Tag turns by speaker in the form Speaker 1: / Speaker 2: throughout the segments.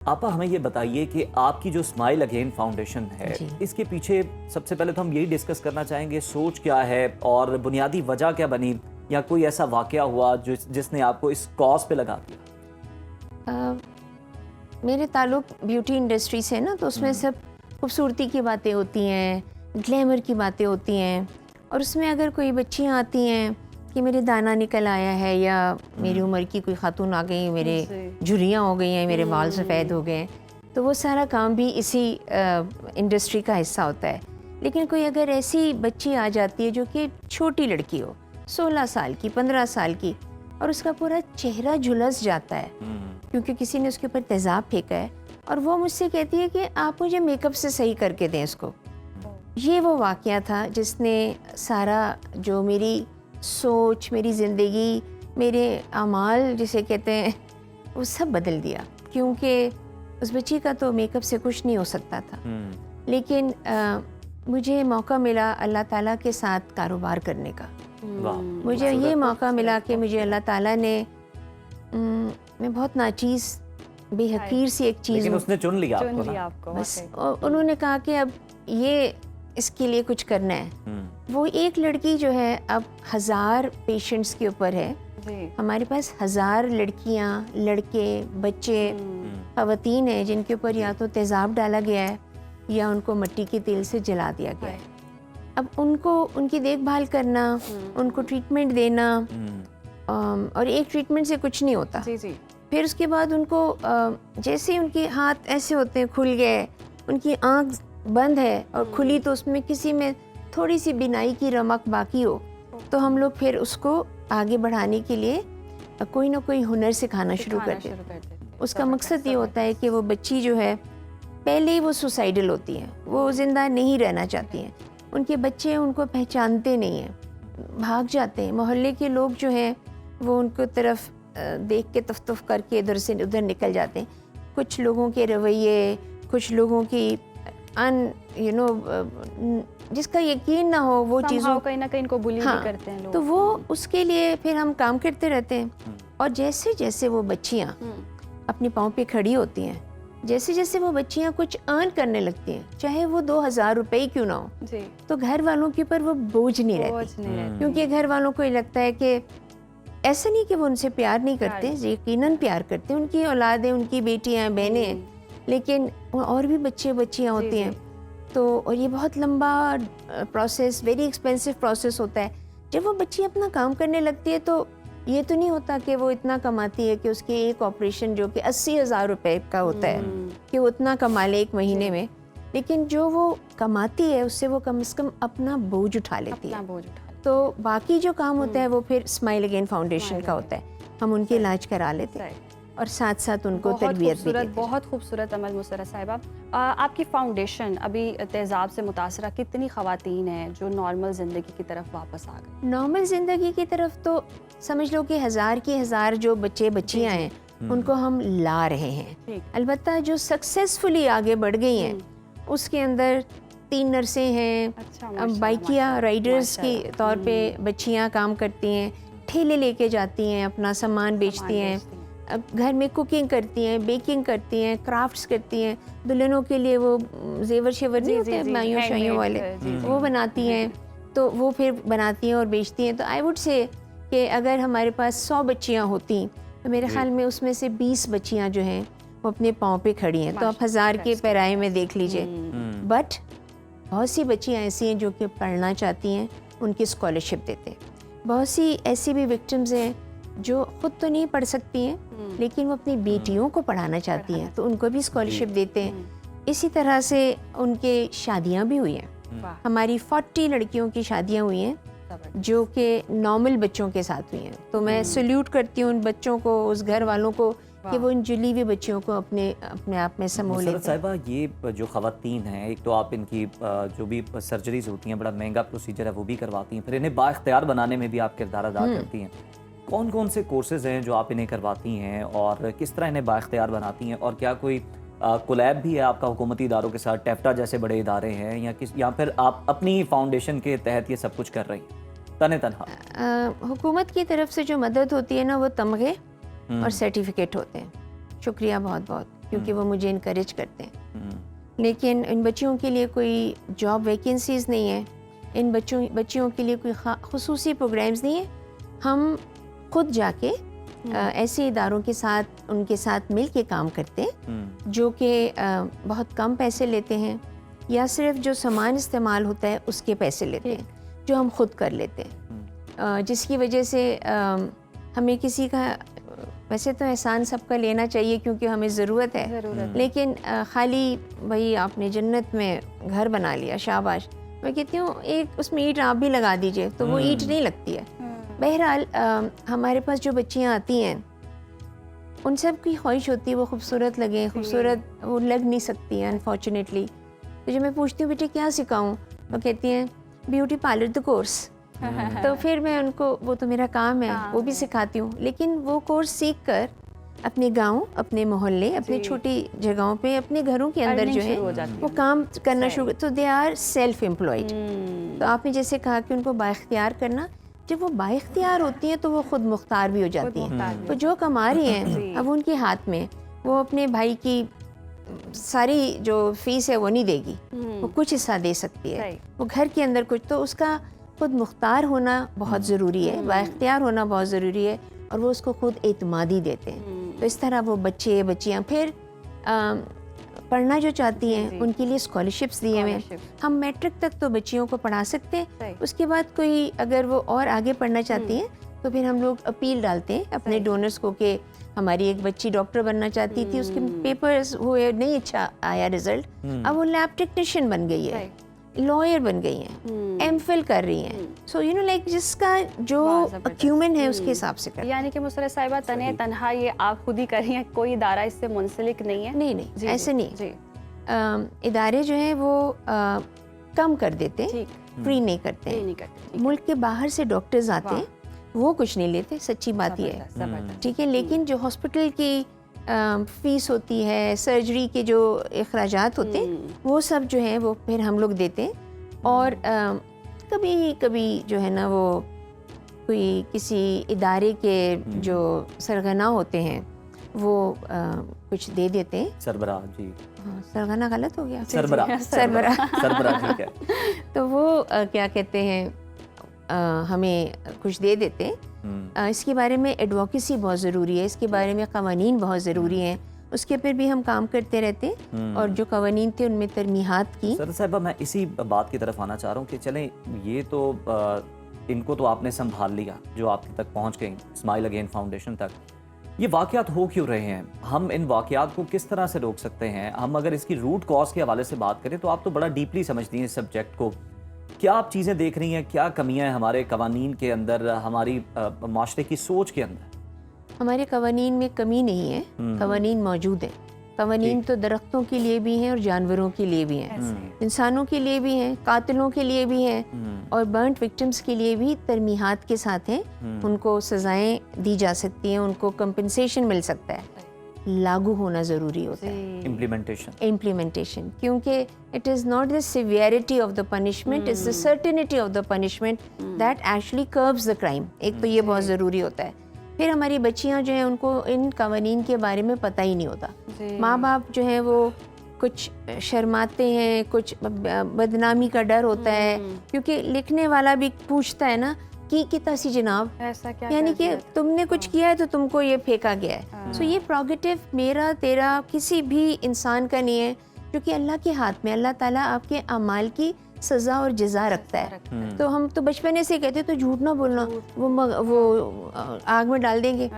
Speaker 1: آپا ہمیں یہ بتائیے کہ آپ کی جو اسمائل اگین فاؤنڈیشن ہے اس کے پیچھے سب سے پہلے تو ہم یہی ڈسکس کرنا چاہیں گے سوچ کیا ہے اور بنیادی وجہ کیا بنی یا کوئی ایسا واقعہ ہوا جس نے آپ کو اس کاز پہ لگا دیا؟
Speaker 2: میرے تعلق بیوٹی انڈسٹری سے نا، تو اس میں سب خوبصورتی کی باتیں ہوتی ہیں، گلیمر کی باتیں ہوتی ہیں، اور اس میں اگر کوئی بچیاں آتی ہیں کہ میرے دانہ نکل آیا ہے یا میری عمر کی کوئی خاتون آ گئی، میرے جھریاں ہو گئی ہیں، میرے بال سفید ہو گئے ہیں، تو وہ سارا کام بھی اسی انڈسٹری کا حصہ ہوتا ہے۔ لیکن کوئی اگر ایسی بچی آ جاتی ہے جو کہ چھوٹی لڑکی ہو، 16 سال کی، 15 سال کی، اور اس کا پورا چہرہ جھلس جاتا ہے کیونکہ کسی نے اس کے اوپر تیزاب پھینکا ہے، اور وہ مجھ سے کہتی ہے کہ آپ مجھے میک اپ سے صحیح کر کے دیں اس کو۔ یہ وہ واقعہ تھا جس نے سارا جو میری سوچ، میری زندگی، میرے اعمال جسے کہتے ہیں، وہ سب بدل دیا، کیونکہ اس بچی کا تو میک اپ سے کچھ نہیں ہو سکتا تھا۔ لیکن مجھے موقع ملا اللہ تعالیٰ کے ساتھ کاروبار کرنے کا۔ مجھے یہ موقع ملا کہ مجھے اللہ تعالیٰ نے، میں بہت ناچیز بے حقیر سی ایک چیز،
Speaker 1: لیکن اس نے چن لیا آپ کو۔
Speaker 2: بس انہوں نے کہا کہ اب یہ اس کے لیے کچھ کرنا ہے۔ وہ ایک لڑکی جو ہے اب 1000 پیشنٹس کے اوپر ہے۔ ہمارے پاس 1000 لڑکیاں، لڑکے، بچے، خواتین ہیں جن کے اوپر یا تو تیزاب ڈالا گیا ہے یا ان کو مٹی کے تیل سے جلا دیا گیا ہے۔ اب ان کو، ان کی دیکھ بھال کرنا، ان کو ٹریٹمنٹ دینا، اور ایک ٹریٹمنٹ سے کچھ نہیں ہوتا۔ پھر اس کے بعد ان کو جیسے ان کے ہاتھ ایسے ہوتے ہیں کھل گئے، ان کی آنکھ بند ہے اور کھلی تو اس میں کسی میں تھوڑی سی بینائی کی رمق باقی ہو، تو ہم لوگ پھر اس کو آگے بڑھانے کے لیے کوئی نہ کوئی ہنر سکھانا شروع کر دیتے ہیں۔ اس کا مقصد یہ ہوتا ہے کہ وہ بچی جو ہے پہلے ہی وہ سوسائڈل ہوتی ہیں، وہ زندہ نہیں رہنا چاہتی ہیں، ان کے بچے ان کو پہچانتے نہیں ہیں، بھاگ جاتے ہیں، محلے کے لوگ جو ہیں وہ ان کو طرف دیکھ کے تف تف کر کے ادھر سے ادھر نکل جاتے ہیں۔ کچھ لوگوں کے رویے، کچھ لوگوں کی جس کا یقین نہ ہو وہ چیزوں
Speaker 3: کہیں نہ کہیں ان کو بلی بھی کرتے ہیں لوگ،
Speaker 2: تو وہ اس کے لیے پھر ہم کام کرتے رہتے ہیں۔ اور جیسے جیسے وہ بچیاں اپنے پاؤں پہ کھڑی ہوتی ہیں، جیسے جیسے وہ بچیاں کچھ ارن کرنے لگتی ہیں، چاہے وہ 2000 روپے کیوں نہ ہو، تو گھر والوں کے اوپر وہ بوجھ نہیں رہتی، کیونکہ گھر والوں کو یہ لگتا ہے کہ ایسا نہیں کہ وہ ان سے پیار نہیں کرتے، یقیناً پیار کرتے ہیں، ان کی اولادیں، ان کی بیٹیاں ہیں، بہنیں ہیں، لیکن اور بھی بچے بچیاں ہوتی ہیں۔ تو اور یہ بہت لمبا پروسیس، ویری ایکسپینسو پروسیس ہوتا ہے۔ جب وہ بچی اپنا کام کرنے لگتی ہے تو یہ تو نہیں ہوتا کہ وہ اتنا کماتی ہے کہ اس کے ایک آپریشن جو کہ 80,000 روپے کا ہوتا ہے کہ وہ اتنا کما لے ایک مہینے میں، لیکن جو وہ کماتی ہے اس سے وہ کم از کم اپنا بوجھ اٹھا لیتی ہے۔ تو باقی جو کام ہوتا ہے وہ پھر اسمائل اگین فاؤنڈیشن کا ہوتا ہے، ہم ان کے علاج کرا لیتے ہیں اور ساتھ ساتھ ان کو تربیت بھی دیتے ہیں۔
Speaker 3: بہت خوبصورت عمل مسرت صاحبہ۔ آپ کی فاؤنڈیشن ابھی تیزاب سے متاثرہ کتنی خواتین ہیں جو نارمل زندگی کی طرف واپس آ گئی؟
Speaker 2: نارمل زندگی کی طرف تو سمجھ لو کہ 1000 کی 1000 جو بچے بچیاں ہیں ان کو ہم لا رہے ہیں۔ البتہ جو سکسیسفلی آگے بڑھ گئی ہیں اس کے اندر 3 نرسیں ہیں، بائکیا رائڈرز کے طور پہ بچیاں کام کرتی ہیں، ٹھیلے لے کے جاتی ہیں، اپنا سامان بیچتی ہیں، گھر میں کوکنگ کرتی ہیں، بیکنگ کرتی ہیں، کرافٹس کرتی ہیں، دلہنوں کے لیے وہ زیور شیور نہیں ہوتے مائیوں شائیوں والے، وہ بناتی ہیں، تو وہ پھر بناتی ہیں اور بیچتی ہیں۔ تو آئی وڈ سے کہ اگر ہمارے پاس 100 بچیاں ہوتی تو میرے خیال میں اس میں سے 20 بچیاں جو ہیں وہ اپنے پاؤں پہ کھڑی ہیں، تو آپ 1000 کے پیرائے میں دیکھ لیجئے۔ بٹ بہت سی بچیاں ایسی ہیں جو کہ پڑھنا چاہتی ہیں، ان کی اسکالرشپ دیتے ہیں۔ بہت سی ایسی بھی وکٹمز ہیں جو خود تو نہیں پڑھ سکتی ہیں لیکن وہ اپنی بیٹیوں کو پڑھانا چاہتی ہیں، تو ان کو بھی اسکالرشپ دیتے ہیں۔ اسی طرح سے ان کے شادیاں بھی ہوئی ہیں، ہماری 40 لڑکیوں کی شادیاں ہوئی ہیں جو کہ نارمل بچوں کے ساتھ ہوئی ہیں۔ تو میں سلیوٹ کرتی ہوں ان بچوں کو، اس گھر والوں کو کہ وہ ان جلی ہوئی بچیوں کو اپنے آپ میں سمو لیتے ہیں۔
Speaker 1: صاحبہ یہ جو خواتین ہیں، ایک تو آپ ان کی جو بھی سرجریز ہوتی ہیں بڑا مہنگا پروسیجر ہے وہ بھی کرواتی ہیں، پھر انہیں با اختیار بنانے میں بھی آپ کردار ادا کرتی ہیں۔ کون کون سے کورسز ہیں جو آپ انہیں کرواتی ہیں اور کس طرح انہیں با اختیار بناتی ہیں، اور کیا کوئی کولیب بھی ہے آپ کا حکومتی اداروں کے ساتھ، ٹیفٹا جیسے بڑے ادارے ہیں، یا پھر آپ اپنی فاؤنڈیشن کے تحت یہ سب کچھ کر رہی ہیں تنہا؟
Speaker 2: حکومت کی طرف سے جو مدد ہوتی ہے نا وہ تمغے اور سرٹیفکیٹ ہوتے ہیں۔ شکریہ بہت بہت۔ کیونکہ وہ مجھے انکریج کرتے ہیں. لیکن ان بچیوں کے لیے کوئی جاب ویکینسیز نہیں ہے, ان بچیوں کے لیے کوئی خصوصی پروگرامز نہیں ہیں. ہم خود جا کے ایسے اداروں کے ساتھ ان کے ساتھ مل کے کام کرتے ہیں جو کہ بہت کم پیسے لیتے ہیں, یا صرف جو سامان استعمال ہوتا ہے اس کے پیسے لیتے ہیں, جو ہم خود کر لیتے ہیں, جس کی وجہ سے ہمیں کسی کا, ویسے تو احسان سب کا لینا چاہیے کیونکہ ہمیں ضرورت ہے, لیکن خالی بھائی آپ نے جنت میں گھر بنا لیا شاباش, میں کہتی ہوں ایک اس میں اینٹ آپ بھی لگا دیجئے تو وہ اینٹ نہیں لگتی ہے. بہرحال ہمارے پاس جو بچیاں آتی ہیں ان سب کی خواہش ہوتی ہے وہ خوبصورت لگیں, خوبصورت وہ لگ نہیں سکتی ہیں انفارچونیٹلی. تو جب میں پوچھتی ہوں بیٹے کیا سکھاؤں, وہ کہتی ہیں بیوٹی پارلر دا کورس. تو پھر میں ان کو, وہ تو میرا کام ہے, وہ بھی سکھاتی ہوں, لیکن وہ کورس سیکھ کر اپنے گاؤں, اپنے محلے, اپنے چھوٹی جگہوں پہ, اپنے گھروں کے اندر جو ہے وہ کام کرنا شروع, تو دے آر سیلف امپلائڈ. تو آپ نے جیسے کہا کہ ان کو بااختیار کرنا, جب وہ بااختیار ہوتی ہیں تو وہ خود مختار بھی ہو جاتی ہیں. تو جو کما رہی ہیں اب ان کے ہاتھ میں, وہ اپنے بھائی کی ساری جو فیس ہے وہ نہیں دے گی, وہ کچھ حصہ دے سکتی ہے, وہ گھر کے اندر کچھ. تو اس کا خود مختار ہونا بہت ضروری ہے, بااختیار ہونا بہت ضروری ہے, اور وہ اس کو خود اعتمادی دیتے ہیں. تو اس طرح وہ بچے بچیاں پھر پڑھنا جو چاہتی ہیں ان کے لیے اسکالرشپس دیے ہوئے ہیں. ہم میٹرک تک تو بچیوں کو پڑھا سکتے ہیں, اس کے بعد کوئی اگر وہ اور آگے پڑھنا چاہتی ہیں تو پھر ہم لوگ اپیل ڈالتے ہیں اپنے ڈونرز کو کہ ہماری ایک بچی ڈاکٹر بننا چاہتی تھی, اس کے پیپرز ہوئے, نہیں اچھا آیا رزلٹ, اب وہ لیب ٹیکنیشین بن گئی ہے, لائر بن گئی ہیں, ایم فل کر رہی ہیں. سو یو نو لائک جس کا جو اکیومن ہے اس کے حساب سے کریں.
Speaker 3: یعنی کہ مسرت صاحبہ تنہا یہ آپ خود ہی کر رہی ہیں, کوئی ادارہ اس سے منسلک نہیں ہے؟
Speaker 2: نہیں ایسے نہیں. ادارے جو ہیں وہ کم کر دیتے ہیں, فری نہیں کرتے ہیں. ملک کے باہر سے ڈاکٹرز آتے ہیں, وہ کچھ نہیں لیتے, سچی بات یہ ہے, ٹھیک ہے. لیکن جو ہاسپٹل کی فیس ہوتی ہے, سرجری کے جو اخراجات ہوتے ہیں وہ سب جو ہیں وہ پھر ہم لوگ دیتے ہیں. اور کبھی کبھی جو ہے نا وہ کوئی کسی ادارے کے جو سرغنہ ہوتے ہیں وہ کچھ دے دیتے ہیں.
Speaker 1: سربراہ, جی
Speaker 2: سرغنہ غلط ہو گیا,
Speaker 1: سربراہ ٹھیک ہے.
Speaker 2: تو وہ کیا کہتے ہیں ہمیں کچھ دے دیتے ہیں. اس کے بارے میں ایڈوکیسی بہت ضروری ہے, اس کے بارے میں قوانین بہت ضروری ہیں, اس کے پر بھی ہم کام کرتے رہتے ہیں. اور جو قوانین تھے ان میں ترمیحات کی.
Speaker 1: سر صاحبہ میں اسی بات کی طرف آنا چاہ رہا ہوں کہ چلیں یہ تو ان کو تو آپ نے سنبھال لیا جو آپ تک پہنچ گئیں, اسمائل اگین فاؤنڈیشن تک. یہ واقعات ہو کیوں رہے ہیں, ہم ان واقعات کو کس طرح سے روک سکتے ہیں؟ ہم اگر اس کی روٹ کاز کے حوالے سے بات کریں تو آپ تو بڑا ڈیپلی سمجھتی ہیں اس سبجیکٹ کو. کیا آپ چیزیں دیکھ رہی ہیں, کیا کمیاں ہیں ہمارے قوانین کے اندر, ہماری معاشرے کی سوچ کے اندر؟
Speaker 2: ہمارے قوانین میں کمی نہیں ہے, قوانین موجود ہیں. قوانین تو درختوں کے لیے بھی ہیں اور جانوروں کے لیے بھی ہیں, انسانوں کے لیے بھی ہیں, قاتلوں کے لیے بھی ہیں, اور برنٹ وکٹمز کے لیے بھی ترمیحات کے ساتھ ہیں. ان کو سزائیں دی جا سکتی ہیں, ان کو کمپنسیشن مل سکتا ہے. لاگو ہونا ضروری ہوتا ہے, امپلیمنٹیشن, کیونکہ it is not the severity of the punishment, it's the certainty of the punishment that actually curbs the crime. ایک تو یہ بہت ضروری ہوتا ہے. پھر ہماری بچیاں جو ہیں ان کو ان قوانین کے بارے میں پتہ ہی نہیں ہوتا. ماں باپ جو ہیں وہ کچھ شرماتے ہیں, کچھ بدنامی کا ڈر ہوتا ہے, کیونکہ لکھنے والا بھی پوچھتا ہے نا کی کتا سی جناب, یعنی کہ تم نے کچھ کیا ہے تو تم کو یہ پھینکا گیا ہے. سو یہ پروگیٹو میرا تیرا کسی بھی انسان کا نہیں ہے, کیونکہ اللہ کے ہاتھ میں, اللہ تعالیٰ آپ کے اعمال کی سزا اور جزا رکھتا ہے. تو ہم تو بچپنے سے کہتے تو جھوٹ نہ بولنا, وہ آگ میں ڈال دیں گے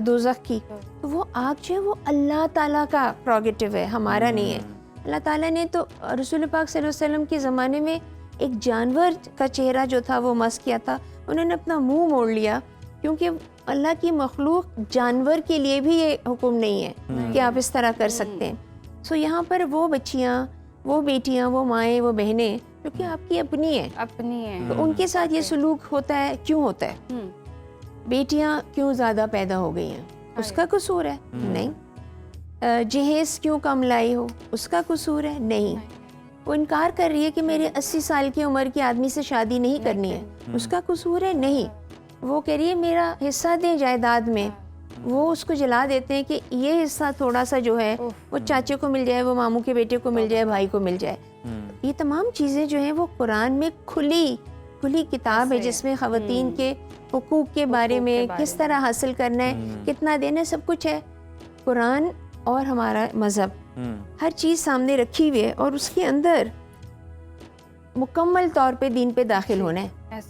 Speaker 2: دوزخ کی. تو وہ آگ جو ہے وہ اللہ تعالیٰ کا پروگیٹو ہے, ہمارا نہیں ہے. اللہ تعالیٰ نے تو رسول پاک صلی اللہ علیہ وسلم کے زمانے میں ایک جانور کا چہرہ جو تھا وہ مس کیا تھا, انہوں نے اپنا منہ موڑ لیا, کیونکہ اللہ کی مخلوق جانور کے لیے بھی یہ حکم نہیں ہے کہ آپ اس طرح کر سکتے ہیں. سو یہاں پر وہ بچیاں, وہ بیٹیاں, وہ مائیں, وہ بہنیں جو کہ آپ کی اپنی ہیں, تو ان کے ساتھ یہ سلوک ہوتا ہے. کیوں ہوتا ہے؟ بیٹیاں کیوں زیادہ پیدا ہو گئی ہیں, اس کا قصور ہے؟ نہیں. جہیز کیوں کم لائی ہو, اس کا قصور ہے؟ نہیں. وہ انکار کر رہی ہے کہ میرے 80 سال کی عمر کے آدمی سے شادی نہیں کرنی ہے, اس کا قصور ہے؟ نہیں. وہ کہہ رہی ہے میرا حصہ دیں جائیداد میں, وہ اس کو جلا دیتے ہیں کہ یہ حصہ تھوڑا سا جو ہے وہ چاچے کو مل جائے، وہ ماموں کے بیٹے کو مل جائے، بھائی کو مل جائے. یہ تمام چیزیں جو ہیں وہ قرآن میں کھلی کتاب ہے جس میں خواتین کے حقوق کے بارے میں کس طرح حاصل کرنا ہے، کتنا دینا ہے، سب کچھ ہے. قرآن اور ہمارا مذہب ہر چیز سامنے رکھی ہوئی ہے، اور اس کے اندر مکمل طور پہ دین پہ داخل ہونا ہے.